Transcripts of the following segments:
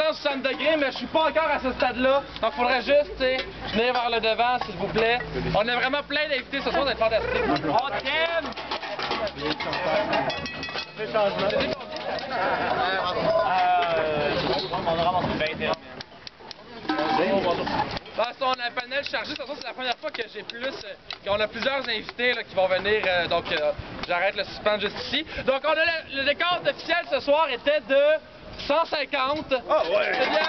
360 degrés, mais je suis pas encore à ce stade-là. Donc, faudrait juste, tu sais, venir vers le devant, s'il vous plaît. On a vraiment plein d'invités ce soir, d'être fantastique. On t'aime! On a ramassé 21. On a un panel chargé, c'est la première fois que j'ai qu'on a plusieurs invités là, qui vont venir, donc j'arrête le suspense juste ici. Donc on a le décompte officiel ce soir était de 150. Ah ouais! C'est bien!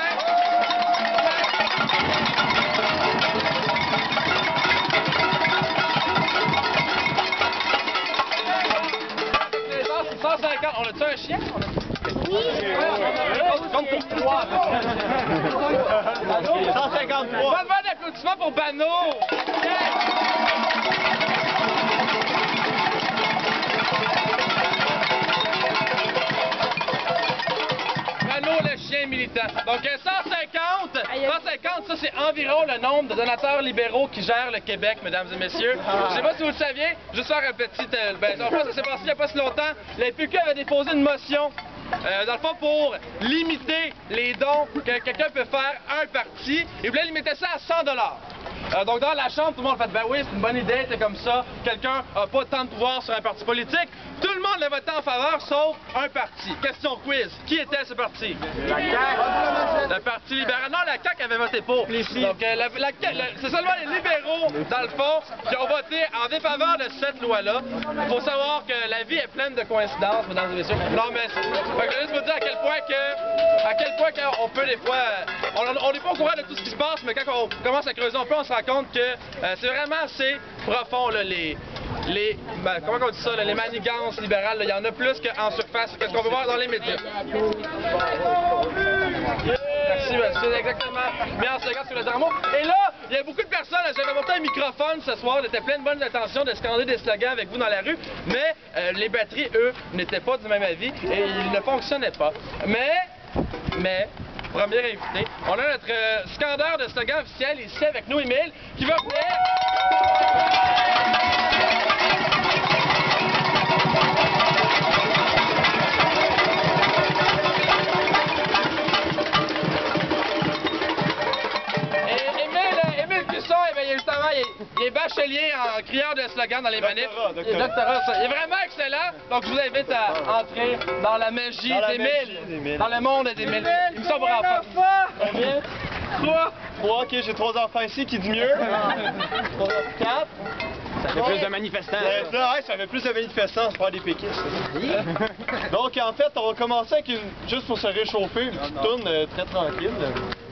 150, on a-tu un chien? Oui! Compte pour 3. 153! Bonne d'applaudissements pour Bano! Bano, le chien militant. Donc 150, ça c'est environ le nombre de donateurs libéraux qui gèrent le Québec, mesdames et messieurs. Je sais pas si vous le saviez, juste faire un petit... en fait, ça s'est passé il n'y a pas si longtemps. La PQ avait déposé une motion dans le fond, pour limiter les dons que quelqu'un peut faire à un parti, il voulait limiter ça à 100 $. Donc dans la Chambre, tout le monde a fait « Ben oui, c'est une bonne idée, c'est comme ça, quelqu'un n'a pas tant de pouvoir sur un parti politique. » Tout le monde l'a voté en faveur, sauf un parti. Question quiz. Qui était ce parti? La CAQ! Le Parti libéral. Non, la CAQ avait voté pour. Donc c'est seulement les libéraux, dans le fond, qui ont voté en défaveur de cette loi-là. Il faut savoir que la vie est pleine de coïncidences, mesdames et messieurs. Non, mais je vais juste vous dire à quel point on peut des fois... On n'est pas au courant de tout ce qui se passe, mais quand on commence à creuser un peu, on se rend compte que c'est vraiment assez profond, là, comment on dit ça, là, les manigances libérales, il y en a plus qu'en surface, qu'est-ce qu'on peut voir dans les médias. Merci, monsieur, exactement. Mis en second sur le drama. Et là, il y a beaucoup de personnes, j'avais monté un microphone ce soir, j'étais plein de bonnes intentions de scander des slogans avec vous dans la rue, mais les batteries, eux, n'étaient pas du même avis et ils ne fonctionnaient pas. Mais, premier invité, on a notre scandeur de slogan officiel ici avec nous, Émile, qui va venir... Il est bachelier en crieur de slogan dans les manifs. Il est doctorat, ça. Il est vraiment excellent. Donc, je vous invite à entrer dans la magie d'Émile. Dans le monde d'Émile. Ils sont pour enfants. Combien? 3. 3, ok, j'ai 3 enfants ici, qui dit mieux? 4. Ça fait plus de manifestants. Ça fait plus de manifestants, c'est pas des péquistes. Donc, en fait, on va commencer avec juste pour se réchauffer, une petite tourne très tranquille.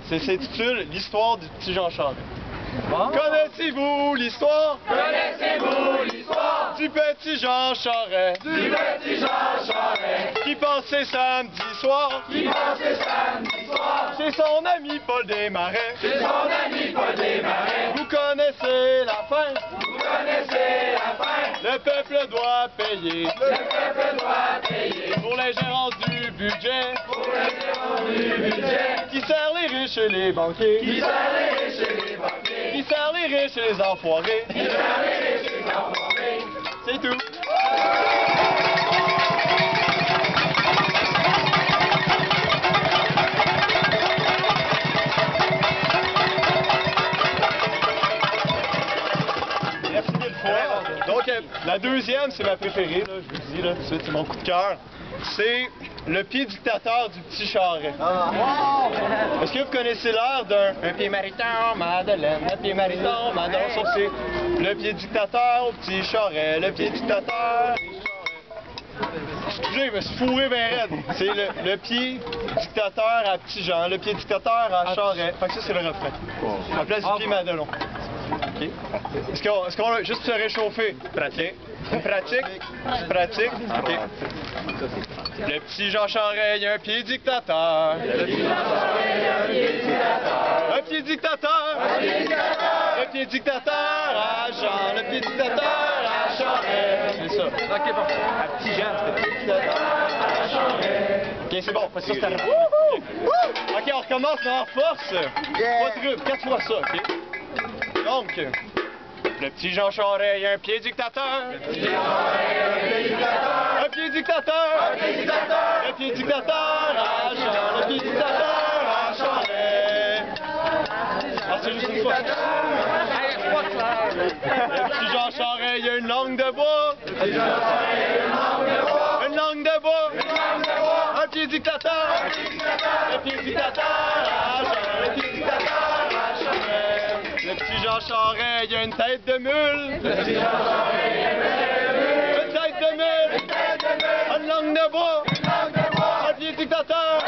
C'est s'intitule L'histoire du petit Jean Charest. Bon. Connaissez-vous l'histoire? Connaissez-vous l'histoire? Du petit Jean Charest? Du petit Jean Charest? Qui passait samedi soir? Qui passait samedi soir? Chez son ami Paul Desmarais? Chez son ami Paul Desmarais? Vous connaissez la fin? Vous connaissez la fin? Le peuple doit payer. Le peuple doit payer. Pour l'ingérence du budget. Pour l'ingérence du budget. Qui sert les riches et les banquiers. Qui sert les riches et les banquiers. Qui sert les riches et les enfoirés. Qui sert les riches et les enfoirés. C'est tout. Merci mille fois. Donc, la deuxième, c'est ma préférée, là, je vous dis, là, c'est mon coup de cœur. C'est le pied dictateur du petit Charest. Est-ce que vous connaissez l'air d'un pied mariton, Madeleine, un pied mariton, Madeleine? Ça, c'est le pied dictateur au petit Charest, le pied dictateur. Excusez, je me suis fourré bien raide. C'est le pied dictateur à Petit Jean, le pied dictateur à Charest. Fait que ça, c'est le refrain. À la place du pied Madelon. OK. Est-ce qu'on va juste se réchauffer? Pratique. Pratique. Pratique. OK. Le petit Jean Charest, il y a un pied dictateur. Le petit Jean Charest, il y a un pied dictateur. Un pied dictateur. Un pied dictateur. Le pied dictateur à Jean. Le pied dictateur à Charest. C'est ça. OK, bon. À Petit Jean, c'était pied dictateur à Charest. OK, c'est bon. Ça, c'était... OK, on recommence en force. 3 trucs. 4 fois ça, OK? Donc, le petit Jean Charest, il y a un pied dictateur. Le petit Jean Charest, il y a un pied dictateur. Un pied dictateur. Un pied dictateur. Le pied dictateur à Jean. Le pied dictateur à c'est juste une fois. Le petit Jean Charest, il a une langue de bois. Une langue de bois. Un pied dictateur. Le pied dictateur. Le pied dictateur. Le petit Jean Charest, il a une tête de mule. Une tête de mule. Une langue de bois. Un pied dictateur.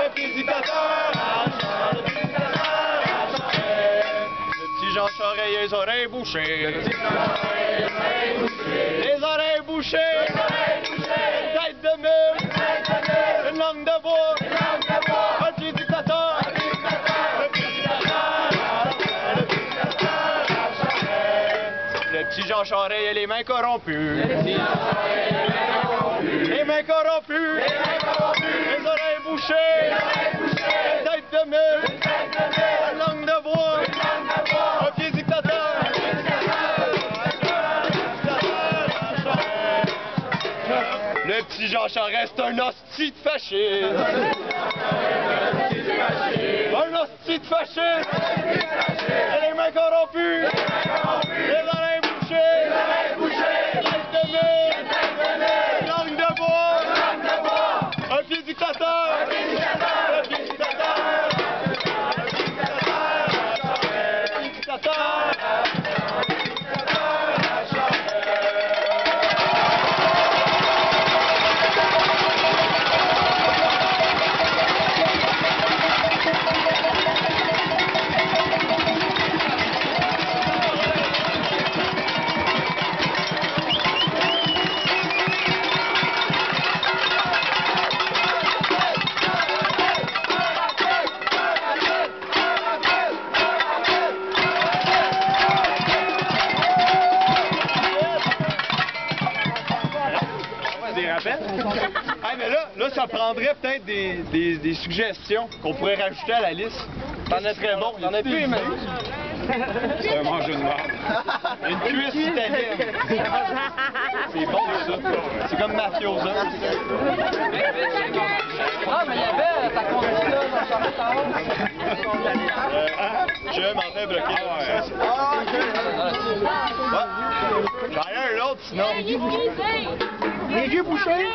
Le pied dictateur. Jean Charest, il a les oreilles bouchées. Les oreilles bouchées. Une tête de mule. Une langue de bois. Un pied dictateur. Le petit Jean Charest, il a les mains corrompues. Les mains corrompues. Les oreilles bouchées. Une tête de mule. Une langue de bois. Le petit Jean Charest, un hostie de fasciste. Un hostie de fasciste. Les mains corrompues. Les oreilles bouchées. Tête de mule. Langue de bois. Un pied dictateur. Un pied dictateur. Hey, mais là, ça prendrait peut-être des suggestions qu'on pourrait rajouter à la liste. T'en es très bon. T'en as plus, mais... C'est un mange une marde. Une cuisse italienne. C'est bon, ça. C'est comme mafiosa. Ah, mais il y avait ta conduite là, dans Je m'en fais bloquer. J'en ai un autre, sinon. Les yeux bouchés! Les yeux bouchés!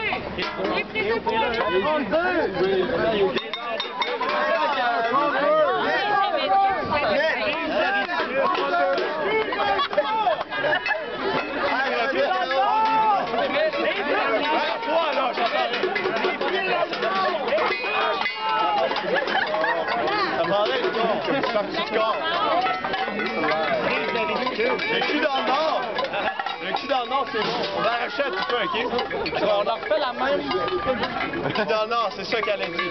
Le cul dans le nord! Le cul dans le nord, c'est bon. On va arracher un petit peu, ok? On en refait la même. Le cul dans le nord, c'est ça qu'elle a dit.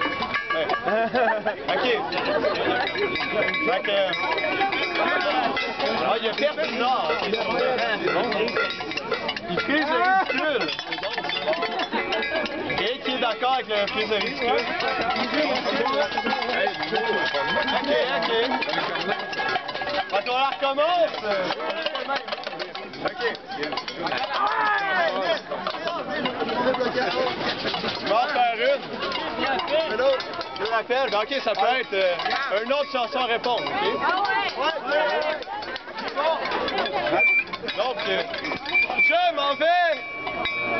Ouais. Ok. Fait que... Ah, il a perdu le nord. Il frise le ridicule. Et qui est d'accord avec le frise de ridicule? Ok. Fait qu'on la recommence. Ok. Tu vas en faire une. Je l'appelle. Ok, ça peut être une autre chanson à répondre. Ok? Donc, je m'en vais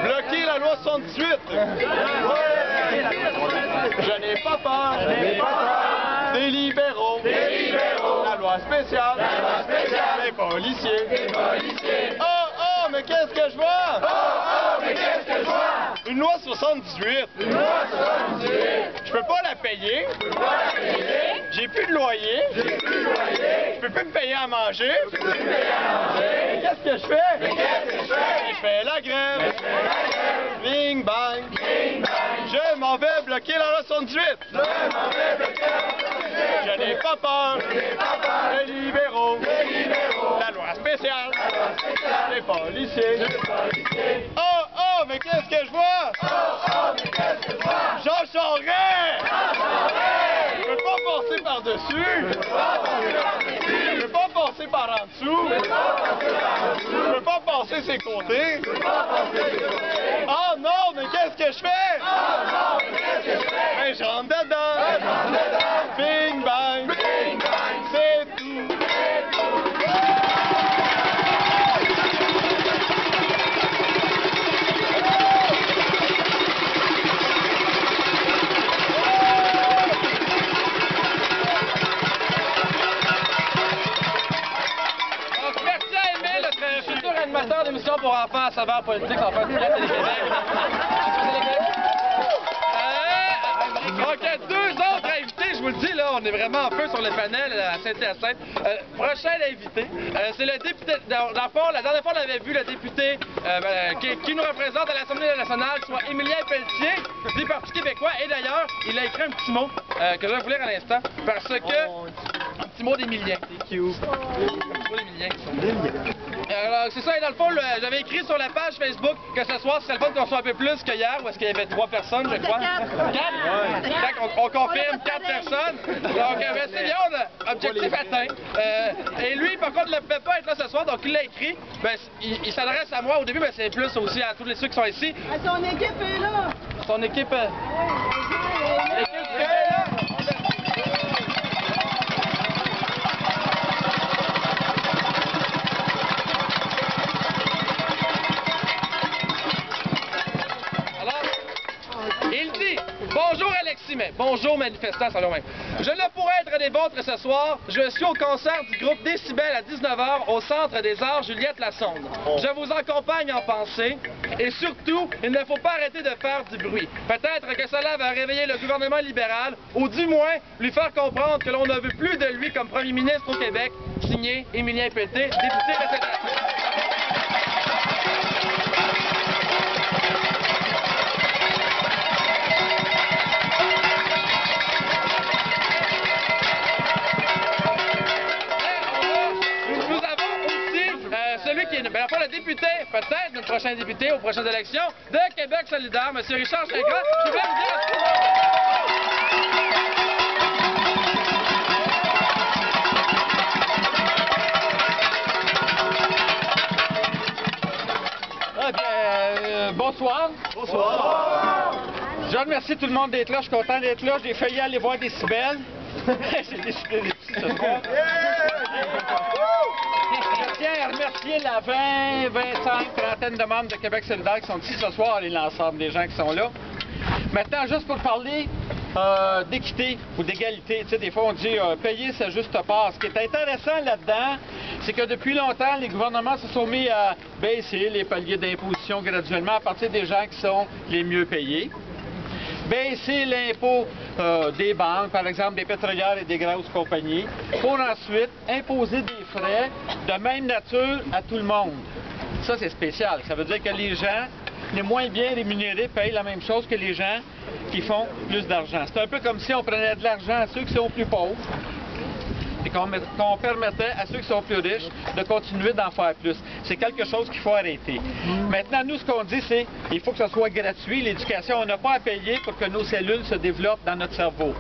bloquer la loi 78. Je n'ai pas peur. Des libéraux. La loi spéciale. Des policiers. Oh, mais qu'est-ce que je vois? Une loi 78. Je peux pas la payer. J'ai plus de loyer. Je peux plus me payer à manger. Qu'est-ce que je fais? Je fais la grève. Bing bang. Je m'en vais bloquer la loi 78. Je n'ai pas peur. Des libéraux. La loi spéciale. Les policiers. Oh, mais qu'est-ce que je vois? Jean Charest! Je peux pas passer par-dessus. Je peux pas passer par en dessous. Je peux pas passer ses côtés. Oh non, mais qu'est-ce que je fais? Ben, je rentre dedans. Bing bang. C'est pour enfants à saveur politique, ça va faire du bien Télé-Québec. OK, 2 autres invités, je vous le dis, là, on est vraiment en feu sur le panel à Saint-Hyacinthe. Prochain invité, c'est le député, dans le fond, la dernière fois on avait vu le député qui nous représente à l'Assemblée nationale, soit Émilien Pelletier, du Parti québécois, et d'ailleurs, il a écrit un petit mot que je vais vous lire à l'instant, parce que... Un petit mot d'Émilien. C'est cute. Un petit mot d'Émilien. Alors, c'est ça, et dans le fond, j'avais écrit sur la page Facebook que ce soir, ce serait le fun qu'on soit un peu plus que hier, où est-ce qu'il y avait 3 personnes, je crois. 4? On confirme 4 personnes. Donc, c'est bien, on a objectif atteint. Et lui, par contre, ne pouvait pas être là ce soir, donc il l'a écrit. Ben, il s'adresse à moi au début, mais c'est plus aussi à tous les ceux qui sont ici. Son équipe est là. Son équipe... L'équipe est là. Il dit « Bonjour Alexis May, bonjour manifestants, salut même. Je ne pourrais être des vôtres ce soir, je suis au concert du groupe Décibel à 19h au Centre des Arts Juliette Lassonde. Je vous accompagne en pensée et surtout, il ne faut pas arrêter de faire du bruit. Peut-être que cela va réveiller le gouvernement libéral ou du moins lui faire comprendre que l'on ne veut plus de lui comme premier ministre au Québec. Signé Émilien Pelletier, député de Saint-Hyacinthe. » Celui qui est, le député, peut-être notre prochain député aux prochaines élections de Québec solidaire, M. Richard Gingras, qui voulait vous dire... Bonsoir. Bonsoir. Je remercie tout le monde d'être là. Je suis content d'être là. J'ai failli aller voir Décibel. J'ai décidé d'être ici ce soir. Je tiens à remercier la 20, 25, trentaine de membres de Québec solidaire qui sont ici ce soir et l'ensemble des gens qui sont là. Maintenant, juste pour parler d'équité ou d'égalité, tu sais, des fois on dit payer sa juste part. Ce qui est intéressant là-dedans, c'est que depuis longtemps, les gouvernements se sont mis à baisser les paliers d'imposition graduellement à partir des gens qui sont les mieux payés. Baisser l'impôt des banques, par exemple des pétrolières et des grosses compagnies, pour ensuite imposer des frais de même nature à tout le monde. Ça, c'est spécial. Ça veut dire que les gens, les moins bien rémunérés, payent la même chose que les gens qui font plus d'argent. C'est un peu comme si on prenait de l'argent à ceux qui sont plus pauvres et qu'on permettait à ceux qui sont plus riches de continuer d'en faire plus. C'est quelque chose qu'il faut arrêter. Maintenant, nous, ce qu'on dit, c'est qu'il faut que ce soit gratuit, l'éducation. On n'a pas à payer pour que nos cellules se développent dans notre cerveau.